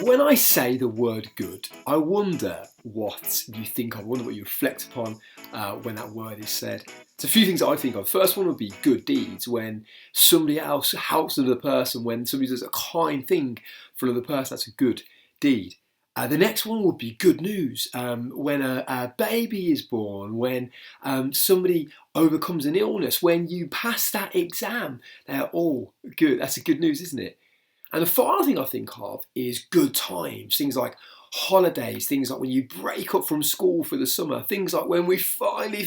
When I say the word good, I wonder what you think of, I wonder what you reflect upon when that word is said. There's a few things I think of. First one would be good deeds, when somebody else helps another person, when somebody does a kind thing for another person, that's a good deed. The next one would be good news, when a baby is born, when somebody overcomes an illness, when you pass that exam, they're all good. That's a good news, isn't it? And the final thing I think of is good times, things like holidays, things like when you break up from school for the summer, things like when we finally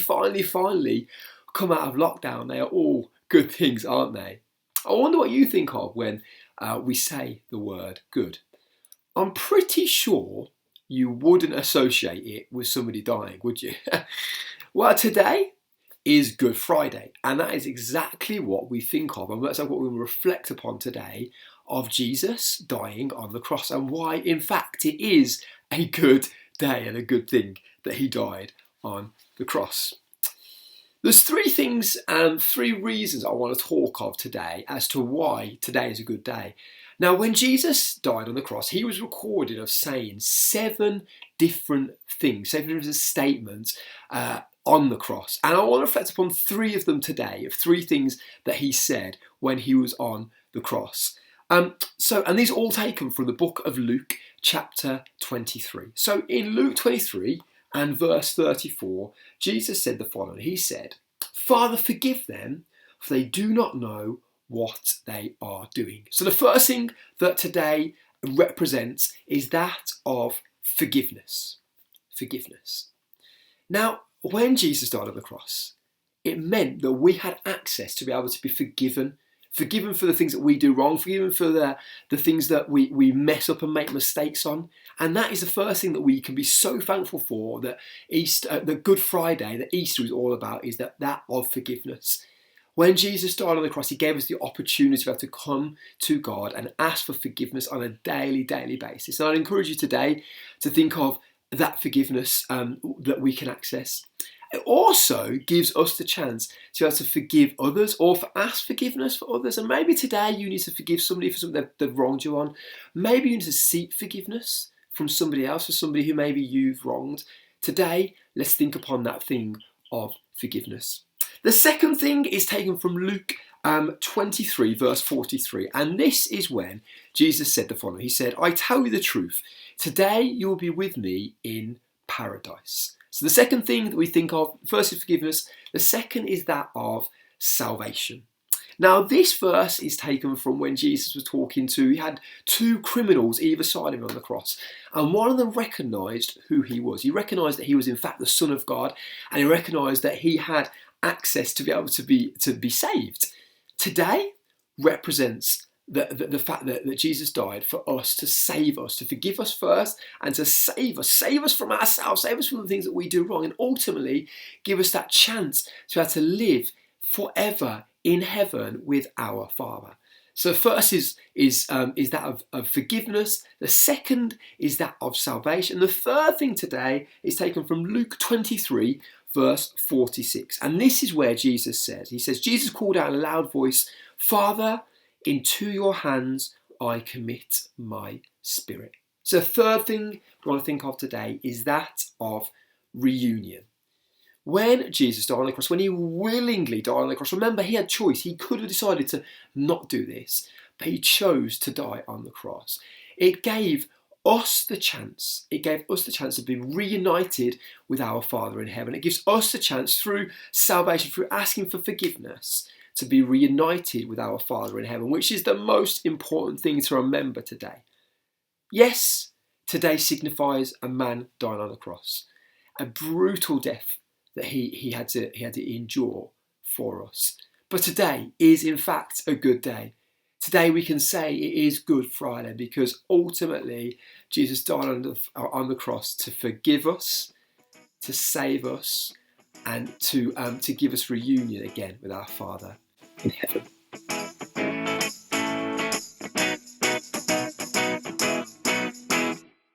come out of lockdown. They are all good things, aren't they? I wonder what you think of when we say the word good. I'm pretty sure you wouldn't associate it with somebody dying, would you? Well, today is Good Friday, and that is exactly what we think of, and that's what we will reflect upon today, of Jesus dying on the cross, and why in fact it is a good day and a good thing that he died on the cross. There's three things and three reasons I want to talk of today as to why today is a good day. Now, when Jesus died on the cross, he was recorded of saying seven different things, seven different statements on the cross. And I want to reflect upon three of them today, of three things that he said when he was on the cross. And these are all taken from the book of Luke, chapter 23. So in Luke 23 and verse 34, Jesus said the following. He said, "Father, forgive them, for they do not know what they are doing." So the first thing that today represents is that of forgiveness. Forgiveness. Now, when Jesus died on the cross, it meant that we had access to be able to be forgiven for the things that we do wrong, forgiven for the things that we mess up and make mistakes on. And that is the first thing that we can be so thankful for, that the Good Friday, that Easter is all about, is that of forgiveness. When Jesus died on the cross, he gave us the opportunity to be able to come to God and ask for forgiveness on a daily basis. And I'd encourage you today to think of that forgiveness that we can access. It also gives us the chance to be able to forgive others, or ask forgiveness for others. And maybe today you need to forgive somebody for something they've wronged you on. Maybe you need to seek forgiveness from somebody else, for somebody who maybe you've wronged. Today, let's think upon that thing of forgiveness. The second thing is taken from Luke 23, verse 43. And this is when Jesus said the following. He said, "I tell you the truth, today you will be with me in paradise." So the second thing that we think of, first is forgiveness. The second is that of salvation. Now, this verse is taken from when Jesus was talking to, he had two criminals either side of him on the cross. And one of them recognised who he was. He recognised that he was in fact the Son of God. And he recognised that he had access to be able to be saved. Today represents the fact that Jesus died for us, to save us, to forgive us first, and to save us from ourselves, save us from the things that we do wrong, and ultimately give us that chance to be able to live forever in heaven with our Father. So first is that of forgiveness. The second is that of salvation. The third thing today is taken from Luke 23, verse 46. And this is where Jesus says, Jesus called out in a loud voice, "Father, into your hands I commit my spirit." So the third thing we want to think of today is that of reunion. When Jesus died on the cross, when he willingly died on the cross, remember, he had choice. He could have decided to not do this, but he chose to die on the cross. It gave us the chance. It gave us the chance to be reunited with our Father in heaven. It gives us the chance through salvation, through asking for forgiveness, to be reunited with our Father in heaven, which is the most important thing to remember today. Yes, today signifies a man dying on the cross, a brutal death that he had to endure for us. But today is in fact a good day. Today we can say it is Good Friday, because ultimately Jesus died on the cross to forgive us, to save us, and to give us reunion again with our Father in heaven.